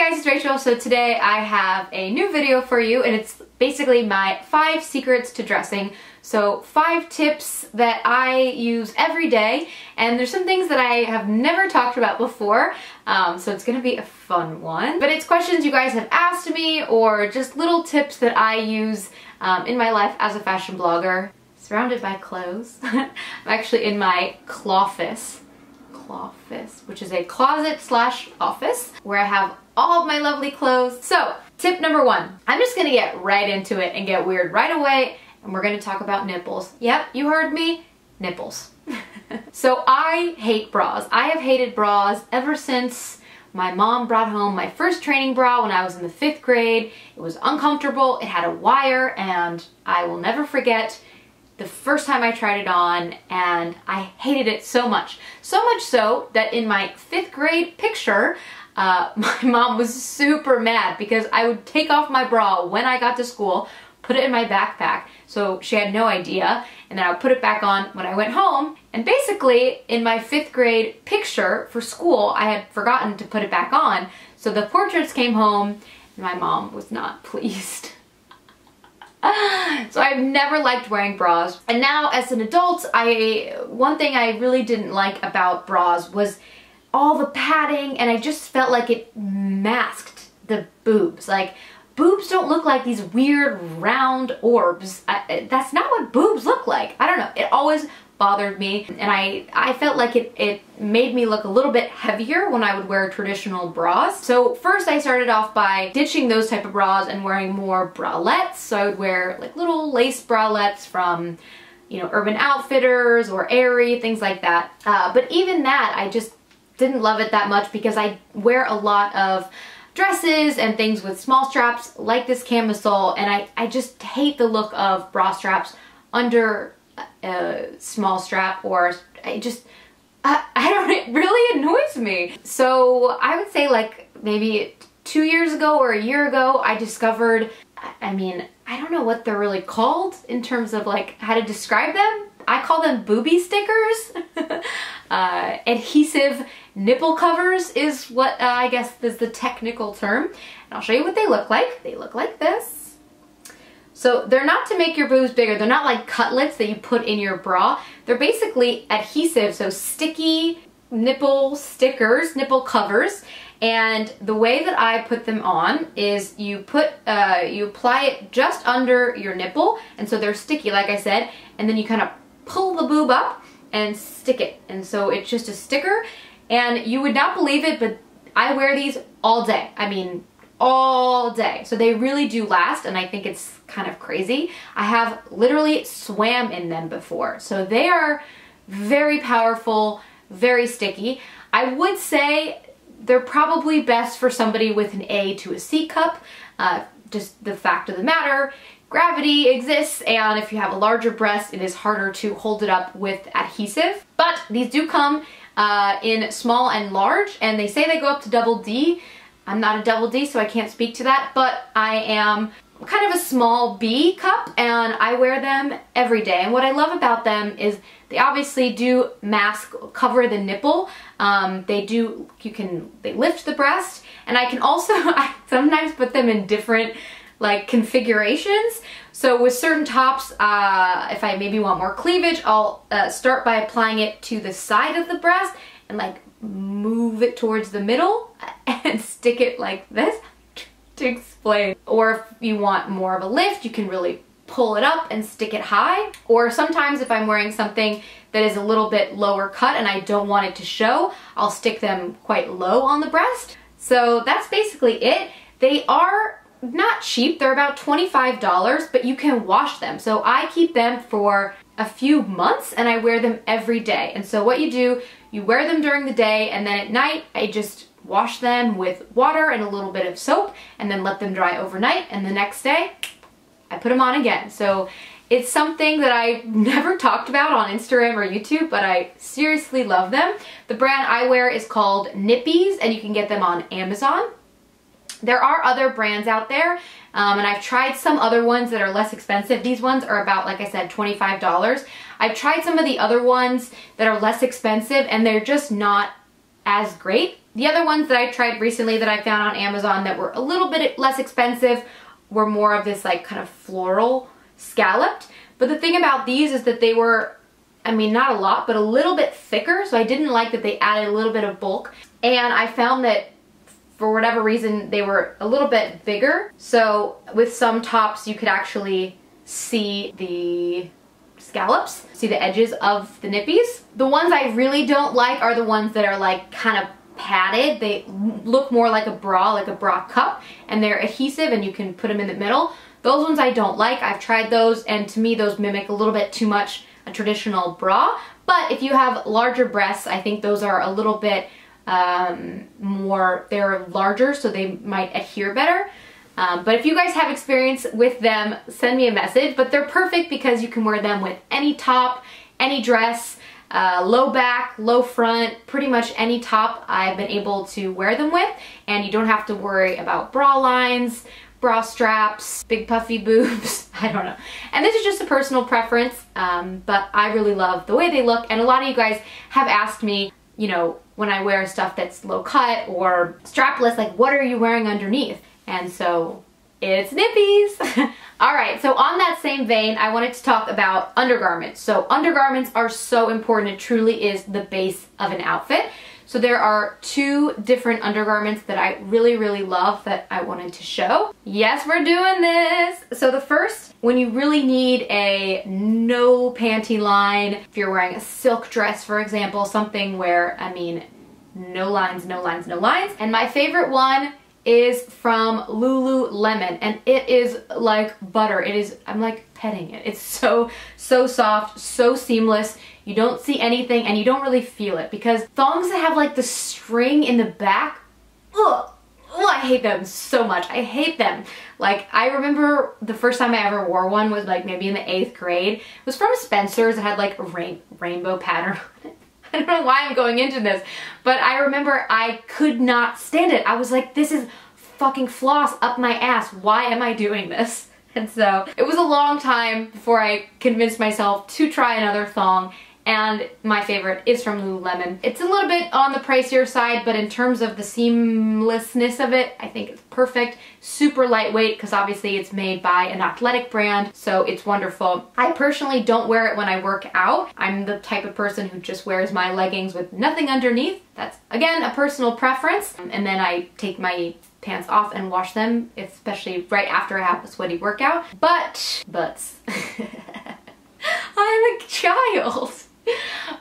guys, it's Rachel. So today I have a new video for you, and it's basically my 5 secrets to dressing. So 5 tips that I use every day, and there's some things that I have never talked about before, so it's gonna be a fun one. But it's questions you guys have asked me, or just little tips that I use in my life as a fashion blogger. Surrounded by clothes. I'm actually in my clawfist, which is a closet slash office where I have all of my lovely clothes. So tip number 1, I'm just gonna get right into it and get weird right away, and we're gonna talk about nipples. Yep, you heard me, nipples. So I hate bras. I have hated bras ever since my mom brought home my first training bra when I was in the 5th grade. It was uncomfortable, it had a wire, and I will never forget the first time I tried it on, and I hated it so much. So much so that in my 5th grade picture, my mom was super mad because I would take off my bra when I got to school, put it in my backpack, so she had no idea, and then I would put it back on when I went home. And basically, in my 5th grade picture for school, I had forgotten to put it back on, so the portraits came home, and my mom was not pleased. So I've never liked wearing bras. And now as an adult, one thing I really didn't like about bras was all the padding, and I just felt like it masked the boobs. Like, boobs don't look like these weird round orbs. That's not what boobs look like. I don't know. It always bothered me, and I felt like it made me look a little bit heavier when I would wear traditional bras. So first I started off by ditching those type of bras and wearing more bralettes. So I would wear like little lace bralettes from, you know, Urban Outfitters or Aerie, things like that. But even that, I just didn't love it that much because I wear a lot of dresses and things with small straps like this camisole, and I just hate the look of bra straps under a small strap, or I don't, it really annoys me. So I would say like maybe 2 years ago or a year ago, I discovered, I mean, I don't know what they're really called in terms of like how to describe them. I call them booby stickers. Adhesive nipple covers is what I guess is the technical term. And I'll show you what they look like. They look like this. So they're not to make your boobs bigger. They're not like cutlets that you put in your bra. They're basically adhesive, so sticky nipple stickers, nipple covers. And the way that I put them on is you apply it just under your nipple, and so they're sticky, like I said, and then you kind of pull the boob up and stick it. And so it's just a sticker, and you would not believe it, but I wear these all day. I mean, all day. So they really do last, and I think it's kind of crazy. I have literally swam in them before. So they are very powerful, very sticky. I would say they're probably best for somebody with an A to a C cup. Just the fact of the matter, gravity exists, and if you have a larger breast, it is harder to hold it up with adhesive. But these do come in small and large, and they say they go up to double D. I'm not a double D, so I can't speak to that, but I am kind of a small B cup, and I wear them every day. And what I love about them is they obviously do cover the nipple. They lift the breast, and I can also, I sometimes put them in different like configurations. So with certain tops, if I maybe want more cleavage, I'll start by applying it to the side of the breast and like move it towards the middle and stick it like this to explain. Or if you want more of a lift, you can really pull it up and stick it high. Or sometimes if I'm wearing something that is a little bit lower cut and I don't want it to show, I'll stick them quite low on the breast. So that's basically it. They are not cheap, they're about $25, but you can wash them. So I keep them for a few months and I wear them every day. And so what you do, you wear them during the day, and then at night I just wash them with water and a little bit of soap and then let them dry overnight, and the next day I put them on again. So it's something that I never talked about on Instagram or YouTube, but I seriously love them. The brand I wear is called Nipples, and you can get them on Amazon. There are other brands out there, and I've tried some other ones that are less expensive. These ones are about, like I said, $25. I've tried some of the other ones that are less expensive, and they're just not as great. The other ones that I tried recently that I found on Amazon that were a little bit less expensive were more of this like kind of floral scalloped. But the thing about these is that they were, I mean, not a lot, but a little bit thicker. So I didn't like that they added a little bit of bulk. And I found that for whatever reason, they were a little bit bigger. So with some tops, you could actually see the scallops, see the edges of the nippies. The ones I really don't like are the ones that are like kind of padded. They look more like a bra cup, and they're adhesive and you can put them in the middle. Those ones I don't like. I've tried those, and to me those mimic a little bit too much a traditional bra. But if you have larger breasts, I think those are a little bit more, they're larger, so they might adhere better. But if you guys have experience with them, send me a message. But they're perfect because you can wear them with any top, any dress, low back, low front, pretty much any top I've been able to wear them with, and you don't have to worry about bra lines, bra straps, big puffy boobs, I don't know. And this is just a personal preference, but I really love the way they look, and a lot of you guys have asked me, you know, when I wear stuff that's low cut or strapless, like what are you wearing underneath? And so it's nippies. All right, so on that same vein, I wanted to talk about undergarments. So undergarments are so important. It truly is the base of an outfit. So there are two different undergarments that I really, really love that I wanted to show. Yes, we're doing this. So the first, when you really need a no panty line, if you're wearing a silk dress, for example, something where, I mean, no lines, no lines, no lines. And my favorite one is from Lululemon, and it is like butter. It is, I'm like petting it. It's so soft, so seamless. You don't see anything and you don't really feel it, because thongs that have like the string in the back, ugh, I hate them so much. I hate them. Like, I remember the first time I ever wore one was like maybe in the 8th grade. It was from Spencer's. It had like a rainbow pattern on it. I don't know why I'm going into this, but I remember I could not stand it. I was like, this is fucking floss up my ass. Why am I doing this? And so it was a long time before I convinced myself to try another thong, and my favorite is from Lululemon. It's a little bit on the pricier side, but in terms of the seamlessness of it, I think it's perfect. Super lightweight, because obviously it's made by an athletic brand, so it's wonderful. I personally don't wear it when I work out. I'm the type of person who just wears my leggings with nothing underneath. That's, again, a personal preference. And then I take my pants off and wash them, especially right after I have a sweaty workout. Butts. I'm a child.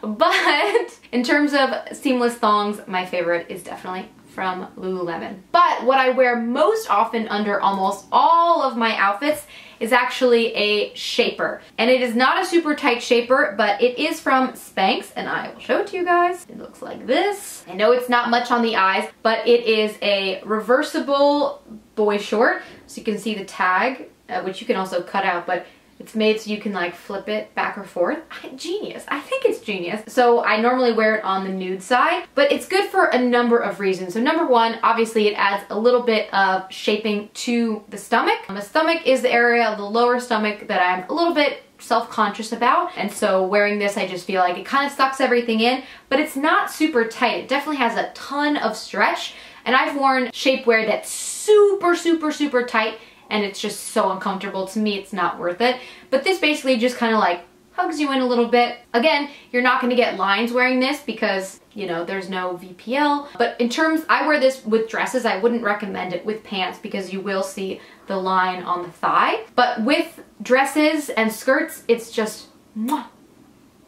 But in terms of seamless thongs, my favorite is definitely from Lululemon. But what I wear most often under almost all of my outfits is actually a shaper. And it is not a super tight shaper, but it is from Spanx, and I will show it to you guys. It looks like this. I know it's not much on the eyes, but it is a reversible boy short. So you can see the tag, which you can also cut out, but it's made so you can like flip it back or forth. Genius. I think it's genius. So I normally wear it on the nude side, but it's good for a number of reasons. So number one, obviously it adds a little bit of shaping to the stomach. The stomach is the area of the lower stomach that I'm a little bit self-conscious about, and so wearing this, I just feel like it kind of sucks everything in, but it's not super tight. It definitely has a ton of stretch, and I've worn shapewear that's super tight, and it's just so uncomfortable. To me, it's not worth it. But this basically just kind of like hugs you in a little bit. Again, you're not gonna get lines wearing this because, you know, there's no VPL. But in terms, I wear this with dresses. I wouldn't recommend it with pants because you will see the line on the thigh. But with dresses and skirts, it's just mwah,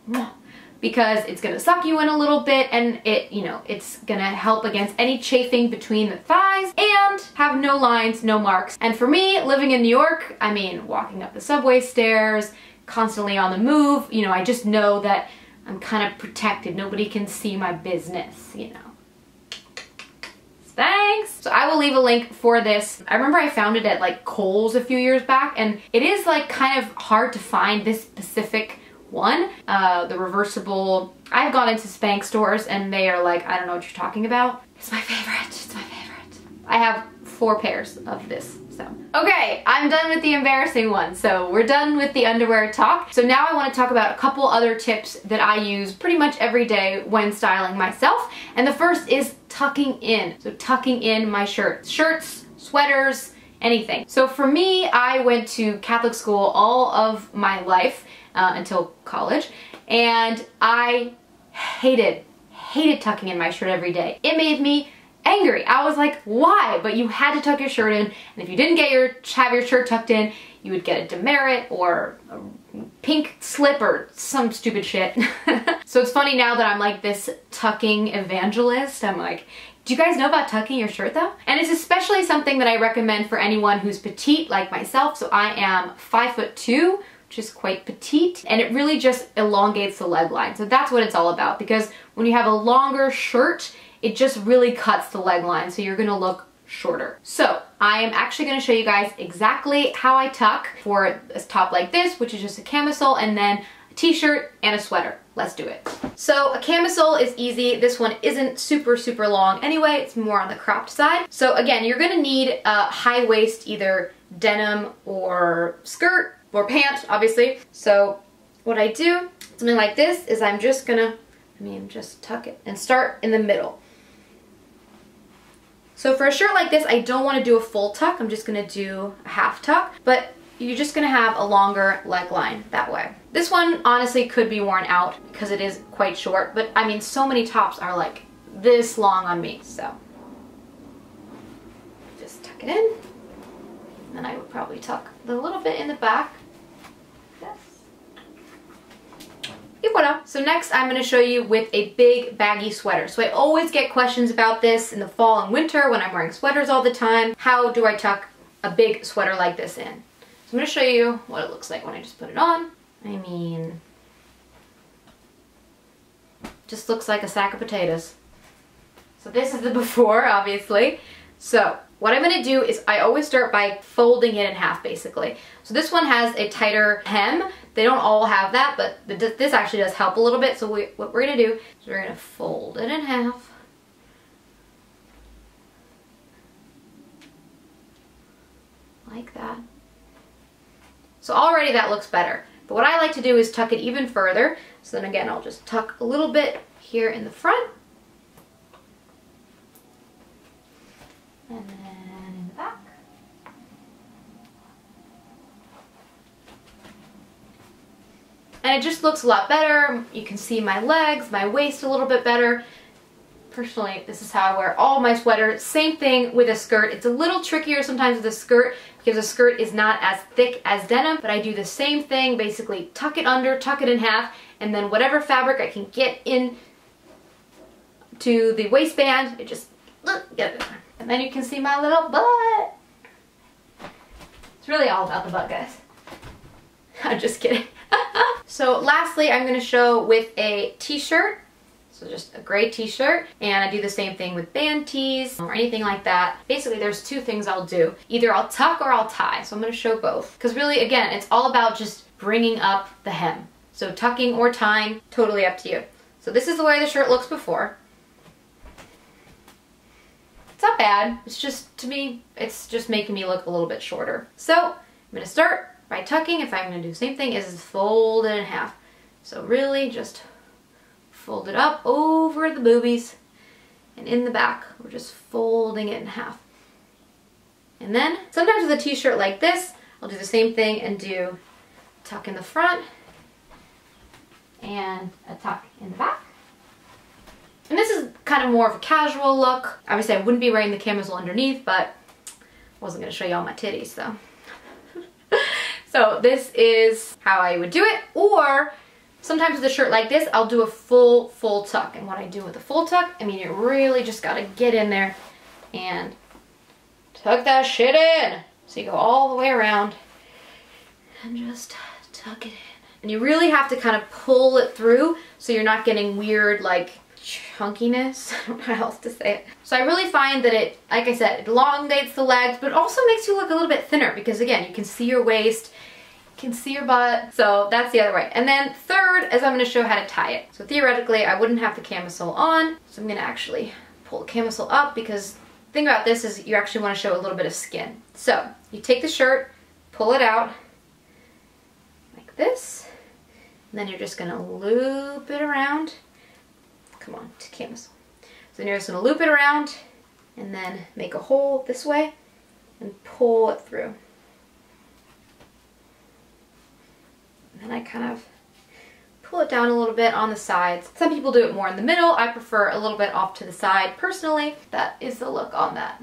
mwah, because it's gonna suck you in a little bit, and it, you know, it's gonna help against any chafing between the thighs and have no lines, no marks. And for me, living in New York, I mean, walking up the subway stairs, constantly on the move, you know, I just know that I'm kind of protected. Nobody can see my business, you know. Thanks! So I will leave a link for this. I remember I found it at like Kohl's a few years back, and it is like kind of hard to find this specific one, the reversible. I've gone into Spanx stores and they are like, I don't know what you're talking about. It's my favorite, it's my favorite. I have 4 pairs of this, so. Okay, I'm done with the embarrassing one. So we're done with the underwear talk. So now I want to talk about a couple other tips that I use pretty much every day when styling myself. And the first is tucking in. So tucking in my shirt. Shirts, sweaters, anything. So for me, I went to Catholic school all of my life until college, and I hated tucking in my shirt every day. It made me angry. I was like, why? But you had to tuck your shirt in, and if you didn't have your shirt tucked in, you would get a demerit or a pink slip or some stupid shit. So it's funny now that I'm like this tucking evangelist. I'm like, do you guys know about tucking your shirt though? And it's especially something that I recommend for anyone who's petite like myself. So I am 5'2", which is quite petite, and it really just elongates the leg line. So that's what it's all about, because when you have a longer shirt, it just really cuts the leg line, so you're gonna look shorter. So I am actually gonna show you guys exactly how I tuck for a top like this, which is just a camisole, and then a t-shirt and a sweater. Let's do it. So a camisole is easy. This one isn't super long anyway. It's more on the cropped side. So again, you're gonna need a high waist, either denim or skirt or pant, obviously. So what I do, something like this, is I'm just gonna, just tuck it and start in the middle. So for a shirt like this, I don't want to do a full tuck. I'm just gonna do a half tuck, but you're just gonna have a longer leg line that way. This one honestly could be worn out because it is quite short, but I mean, so many tops are like this long on me. So just tuck it in. And then I would probably tuck the little bit in the back. Et voila. So next I'm going to show you with a big baggy sweater. So I always get questions about this in the fall and winter when I'm wearing sweaters all the time. How do I tuck a big sweater like this in? So I'm going to show you what it looks like when I just put it on. I mean, just looks like a sack of potatoes. So this is the before, obviously. So what I'm going to do is I always start by folding it in half, basically. So this one has a tighter hem. They don't all have that, but this actually does help a little bit. So what we're going to do is we're going to fold it in half. Like that. So already that looks better. But what I like to do is tuck it even further. So then again, I'll just tuck a little bit here in the front. And then in the back. And it just looks a lot better. You can see my legs, my waist a little bit better. Personally, this is how I wear all my sweaters. Same thing with a skirt. It's a little trickier sometimes with a skirt because a skirt is not as thick as denim, but I do the same thing, basically tuck it under, tuck it in half, and then whatever fabric I can get in to the waistband, it just get it in. And then you can see my little butt. It's really all about the butt, guys. I'm just kidding. So lastly, I'm going to show with a t-shirt. So just a gray t-shirt, and I do the same thing with band tees or anything like that. Basically, there's two things I'll do. Either I'll tuck or I'll tie. So I'm going to show both. Because really, again, it's all about just bringing up the hem. So tucking or tying, totally up to you. So this is the way the shirt looks before. It's not bad. It's just, to me, it's just making me look a little bit shorter. So I'm going to start by tucking. If I'm going to do the same thing, is fold it in half. So really just fold it up over the boobies, and in the back we're just folding it in half. And then sometimes with a t-shirt like this, I'll do the same thing and do tuck in the front and a tuck in the back. And this is kind of more of a casual look. Obviously I wouldn't be wearing the camisole underneath, but I wasn't going to show you all my titties, so. So this is how I would do it. Or sometimes with a shirt like this, I'll do a full tuck. And what I do with a full tuck, I mean, you really just gotta get in there and tuck that shit in. So you go all the way around and just tuck it in. And you really have to kind of pull it through so you're not getting weird, like, chunkiness. I don't know how else to say it. So I really find that it, like I said, it elongates the legs, but it also makes you look a little bit thinner because, again, you can see your waist, you can see your butt. So that's the other way. And then third is I'm going to show how to tie it. So theoretically, I wouldn't have the camisole on. So I'm going to actually pull the camisole up because the thing about this is you actually want to show a little bit of skin. So you take the shirt, pull it out like this, and then you're just going to loop it around. Come on, to camisole. So you're just gonna loop it around and then make a hole this way and pull it through. And then I kind of pull it down a little bit on the sides. Some people do it more in the middle. I prefer a little bit off to the side. Personally, that is the look on that.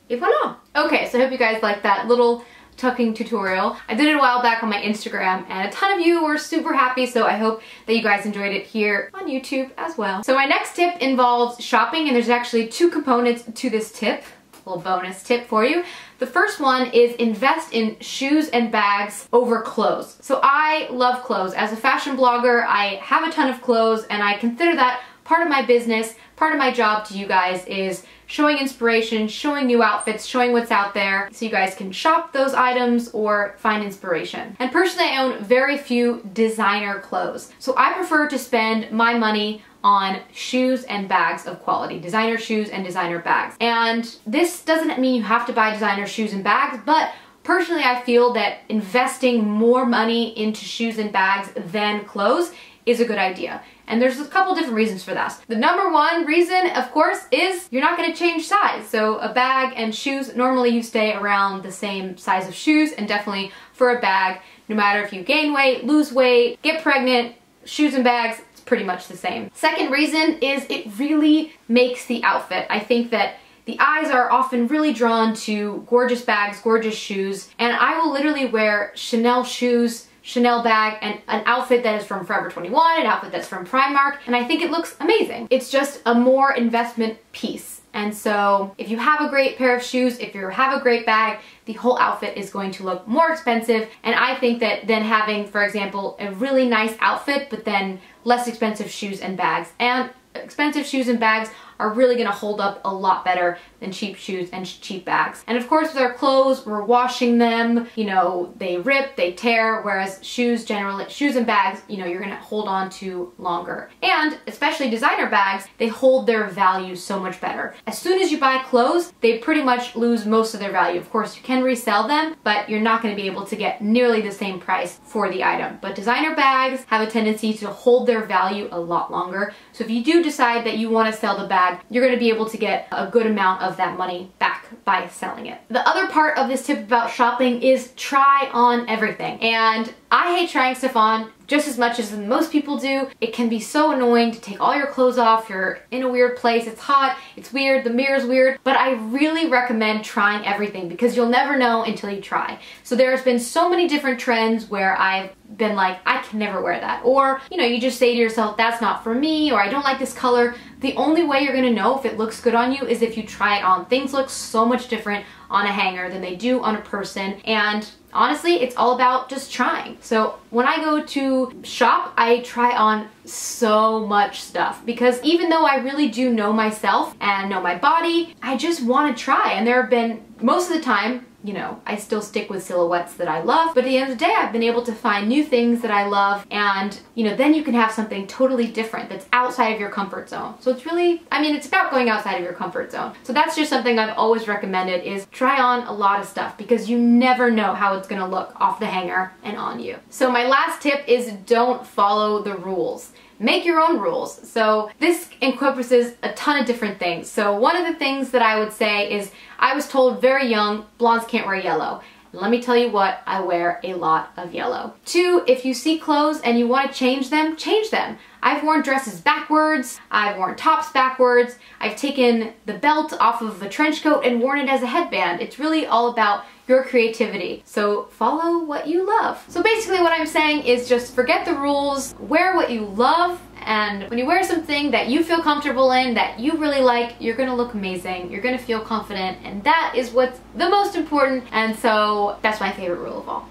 Et voila! Okay, so I hope you guys liked that little tucking tutorial. I did it a while back on my Instagram and a ton of you were super happy, so I hope that you guys enjoyed it here on YouTube as well. So my next tip involves shopping, and there's actually two components to this tip. A little bonus tip for you. The first one is invest in shoes and bags over clothes. So I love clothes. As a fashion blogger, I have a ton of clothes and I consider that part of my business, part of my job to you guys is showing inspiration, showing new outfits, showing what's out there so you guys can shop those items or find inspiration. And personally, I own very few designer clothes. So I prefer to spend my money on shoes and bags of quality, designer shoes and designer bags. And this doesn't mean you have to buy designer shoes and bags, but personally I feel that investing more money into shoes and bags than clothes is a good idea. And there's a couple different reasons for that. The number one reason, of course, is you're not gonna change size. So a bag and shoes, normally you stay around the same size of shoes, and definitely for a bag, no matter if you gain weight, lose weight, get pregnant, shoes and bags, it's pretty much the same. Second reason is it really makes the outfit. I think that the eyes are often really drawn to gorgeous bags, gorgeous shoes, and I will literally wear Chanel shoes, Chanel bag, and an outfit that is from Forever 21, an outfit that's from Primark, and I think it looks amazing. It's just a more investment piece. And so if you have a great pair of shoes, if you have a great bag, the whole outfit is going to look more expensive. And I think that then having, for example, a really nice outfit, but then less expensive shoes and bags, and expensive shoes and bags are really gonna hold up a lot better than cheap shoes and cheap bags. And of course with our clothes, we're washing them, you know, they rip, they tear, whereas shoes generally, shoes and bags, you know, you're gonna hold on to longer. And especially designer bags, they hold their value so much better. As soon as you buy clothes, they pretty much lose most of their value. Of course, you can resell them, but you're not gonna be able to get nearly the same price for the item. But designer bags have a tendency to hold their value a lot longer. So if you do decide that you wanna sell the bag, you're gonna be able to get a good amount of that money back by selling it. The other part of this tip about shopping is try on everything. And I hate trying stuff on just as much as most people do. It can be so annoying to take all your clothes off, you're in a weird place, it's hot, it's weird, the mirror's weird, but I really recommend trying everything because you'll never know until you try. So there's been so many different trends where I've been like, I can never wear that. Or, you know, you just say to yourself, that's not for me, or I don't like this color. The only way you're gonna know if it looks good on you is if you try it on. Things look so much different on a hanger than they do on a person, and honestly, it's all about just trying. So when I go to shop, I try on so much stuff because even though I really do know myself and know my body, I just want to try. And there have been, most of the time, you know, I still stick with silhouettes that I love, but at the end of the day, I've been able to find new things that I love, and, you know, then you can have something totally different that's outside of your comfort zone. So it's really, I mean, it's about going outside of your comfort zone. So that's just something I've always recommended, is try on a lot of stuff because you never know how it's gonna look off the hanger and on you. So my last tip is don't follow the rules. Make your own rules. So this encompasses a ton of different things. So one of the things that I would say is I was told very young, blondes can't wear yellow. And let me tell you what, I wear a lot of yellow. 2, if you see clothes and you want to change them, change them. I've worn dresses backwards, I've worn tops backwards, I've taken the belt off of a trench coat and worn it as a headband. It's really all about your creativity. So follow what you love. So basically what I'm saying is just forget the rules, wear what you love, and when you wear something that you feel comfortable in, that you really like, you're gonna look amazing, you're gonna feel confident, and that is what's the most important. And so that's my favorite rule of all.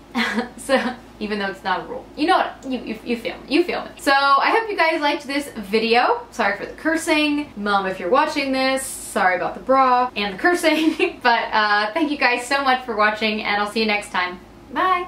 So even though it's not a rule, you know what, you feel me. So I hope you guys liked this video. Sorry for the cursing. Mom, if you're watching this, sorry about the bra and the cursing. But thank you guys so much for watching, and I'll see you next time. Bye.